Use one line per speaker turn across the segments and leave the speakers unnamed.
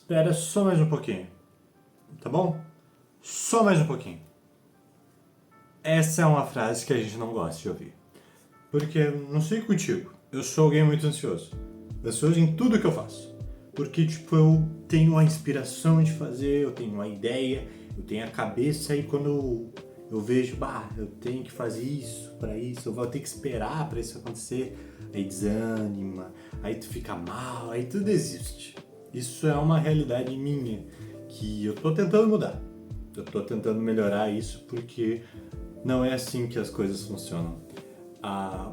Espera só mais um pouquinho, tá bom? Só mais um pouquinho. Essa é uma frase que a gente não gosta de ouvir. Porque, não sei contigo, eu sou alguém muito ansioso. Ansioso em tudo que eu faço. Porque, eu tenho a inspiração de fazer, eu tenho uma ideia, eu tenho a cabeça e quando eu vejo, eu tenho que fazer isso, para isso, eu vou ter que esperar para isso acontecer, aí desanima, aí tu fica mal, aí tu desiste. Isso é uma realidade minha que eu tô tentando mudar. Eu tô tentando melhorar isso porque não é assim que as coisas funcionam.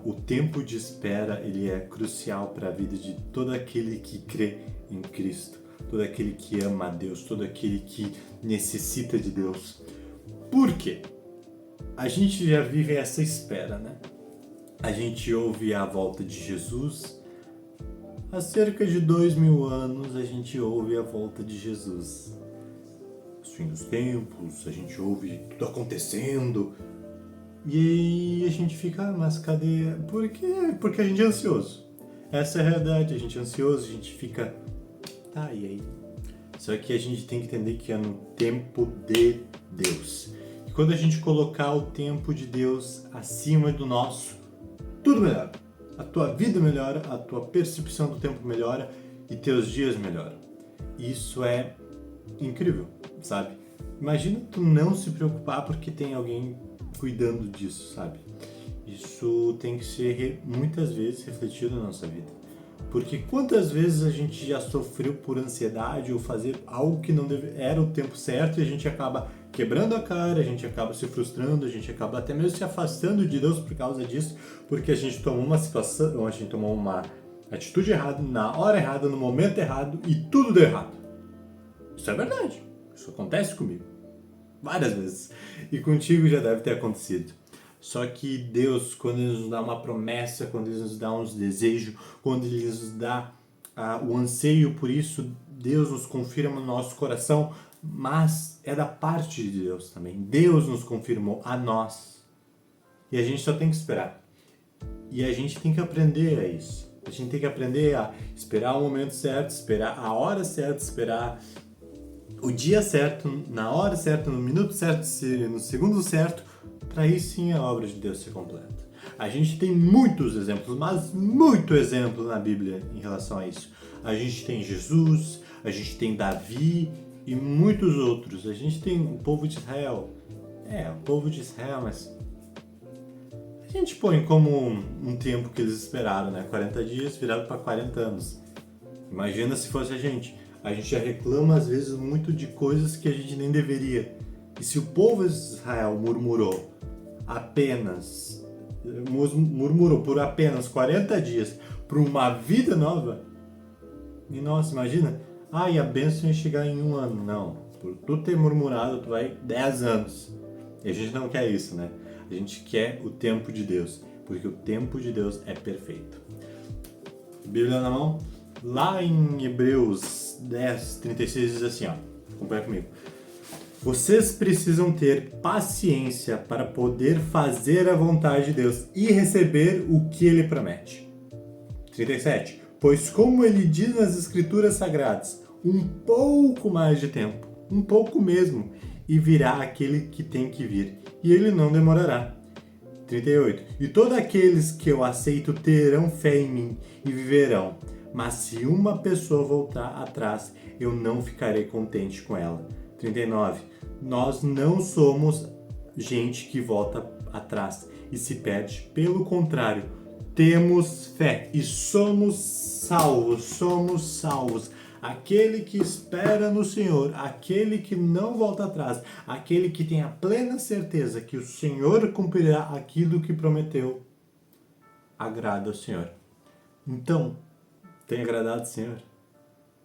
O tempo de espera ele é crucial para a vida de todo aquele que crê em Cristo, todo aquele que ama a Deus, todo aquele que necessita de Deus. Por quê? A gente já vive essa espera, né? A gente ouve a volta de Jesus. Há cerca de 2000 anos a gente ouve a volta de Jesus. Os fim dos tempos, a gente ouve tudo acontecendo. E aí a gente fica, mas cadê? Por quê? Porque a gente é ansioso. Essa é a realidade, a gente é ansioso, a gente fica, e aí? Só que a gente tem que entender que é no tempo de Deus. E quando a gente colocar o tempo de Deus acima do nosso, tudo melhora. A tua vida melhora, a tua percepção do tempo melhora e teus dias melhoram. Isso é incrível, sabe? Imagina tu não se preocupar porque tem alguém cuidando disso, sabe? Isso tem que ser muitas vezes refletido na nossa vida. Porque quantas vezes a gente já sofreu por ansiedade ou fazer algo que não era o tempo certo e a gente acaba quebrando a cara, a gente acaba se frustrando, a gente acaba até mesmo se afastando de Deus por causa disso, porque a gente tomou uma situação, a gente tomou uma atitude errada, na hora errada, no momento errado e tudo deu errado. Isso é verdade. Isso acontece comigo. Várias vezes. E contigo já deve ter acontecido. Só que Deus, quando Ele nos dá uma promessa, quando Ele nos dá uns desejos, quando Ele nos dá o anseio por isso, Deus nos confirma no nosso coração, mas é da parte de Deus também. Deus nos confirmou a nós. E a gente só tem que esperar. E a gente tem que aprender a isso. A gente tem que aprender a esperar o momento certo, esperar a hora certa, esperar o dia certo, na hora certa, no minuto certo, no segundo certo, para aí sim a obra de Deus ser completa. A gente tem muitos exemplos, mas muito exemplo na Bíblia em relação a isso. A gente tem Jesus, a gente tem Davi e muitos outros. A gente tem o povo de Israel. O povo de Israel, mas a gente põe como um tempo que eles esperaram, né? 40 dias virado para 40 anos. Imagina se fosse a gente. A gente já reclama às vezes muito de coisas que a gente nem deveria. E se o povo de Israel murmurou por apenas 40 dias para uma vida nova, e nossa, imagina, e a bênção ia chegar em 1 ano. Não, por tu ter murmurado, tu vai 10 anos. E a gente não quer isso, né? A gente quer o tempo de Deus, porque o tempo de Deus é perfeito. Bíblia na mão? Lá em Hebreus 10, 36 diz assim, acompanha comigo. Vocês precisam ter paciência para poder fazer a vontade de Deus e receber o que Ele promete. 37. Pois como Ele diz nas Escrituras Sagradas, um pouco mais de tempo, um pouco mesmo, e virá aquele que tem que vir, e Ele não demorará. 38. E todos aqueles que eu aceito terão fé em mim e viverão. Mas se uma pessoa voltar atrás, eu não ficarei contente com ela. 39. Nós não somos gente que volta atrás e se perde. Pelo contrário, temos fé e somos salvos. Aquele que espera no Senhor, aquele que não volta atrás, aquele que tem a plena certeza que o Senhor cumprirá aquilo que prometeu, agrada ao Senhor. Então, tem agradado o Senhor?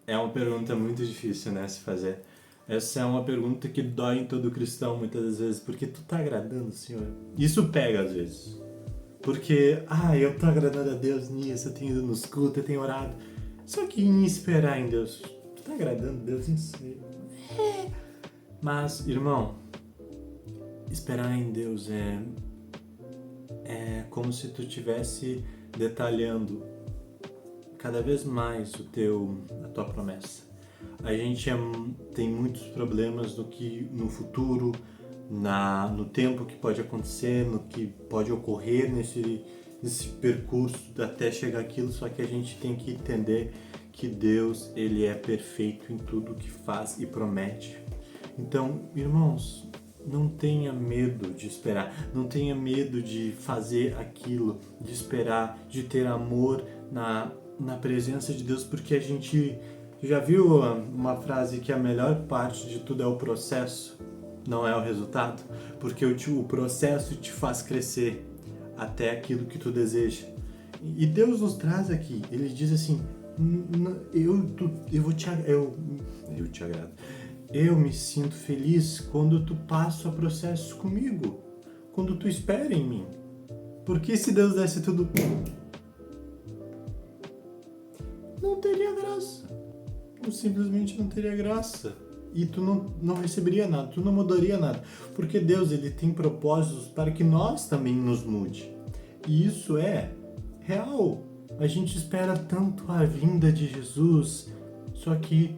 É uma pergunta muito difícil, né, se fazer. Essa é uma pergunta que dói em todo cristão muitas das vezes, porque tu tá agradando o Senhor. Isso pega às vezes. Porque, eu tô agradando a Deus nisso, eu tenho ido nos cultos, eu tenho orado. Só que em esperar em Deus, tu tá agradando a Deus nisso? Mas, irmão, esperar em Deus é como se tu estivesse detalhando cada vez mais a tua promessa. A gente tem muitos problemas no futuro, no tempo que pode acontecer, no que pode ocorrer nesse percurso até chegar aquilo, só que a gente tem que entender que Deus, ele é perfeito em tudo que faz e promete. Então, irmãos, não tenha medo de esperar, não tenha medo de fazer aquilo, de esperar, de ter amor na presença de Deus, porque a gente já viu uma frase que a melhor parte de tudo é o processo, não é o resultado, porque o processo te faz crescer até aquilo que tu deseja. E Deus nos traz aqui, ele diz assim, eu te agrado. Eu me sinto feliz quando tu passa processos comigo, quando tu espera em mim. Porque se Deus desse tudo, não teria graça. Simplesmente não teria graça. E tu não receberia nada, tu não mudaria nada. Porque Deus, ele tem propósitos para que nós também nos mude. E isso é real. A gente espera tanto a vinda de Jesus, só que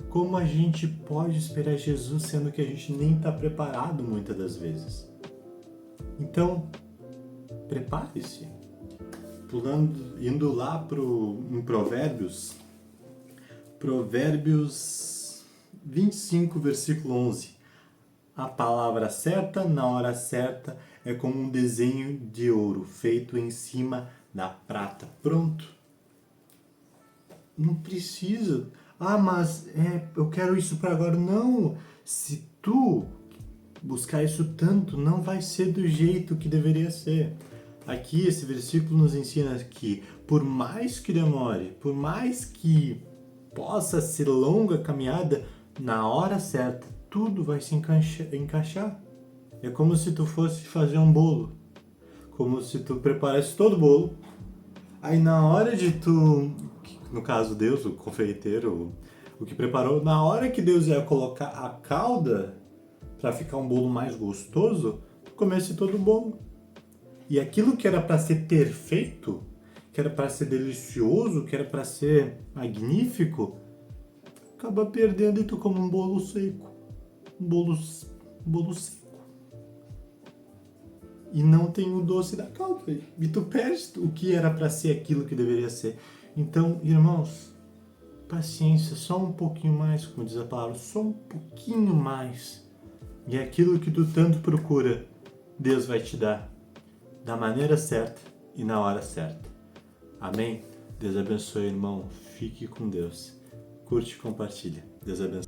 como a gente pode esperar Jesus sendo que a gente nem está preparado muitas das vezes? Então, prepare-se. Indo lá em Provérbios 25, versículo 11. A palavra certa, na hora certa, é como um desenho de ouro feito em cima da prata. Pronto. Não precisa. Mas eu quero isso para agora. Não. Se tu buscar isso tanto, não vai ser do jeito que deveria ser. Aqui, esse versículo nos ensina que, por mais que demore, por mais que possa ser longa a caminhada, na hora certa, tudo vai se encaixar. É como se tu fosse fazer um bolo. Como se tu preparasse todo o bolo. Aí na hora de tu, no caso Deus, o confeiteiro, o que preparou, na hora que Deus ia colocar a calda para ficar um bolo mais gostoso, tu comesse todo o bolo. E aquilo que era para ser perfeito, que era para ser delicioso, que era para ser magnífico, acaba perdendo e tu come um bolo seco. Um bolo seco. E não tem o doce da calda. E tu perde o que era para ser aquilo que deveria ser. Então, irmãos, paciência, só um pouquinho mais, como diz a palavra, só um pouquinho mais. E aquilo que tu tanto procura, Deus vai te dar da maneira certa e na hora certa. Amém? Deus abençoe, irmão. Fique com Deus. Curte e compartilha. Deus abençoe.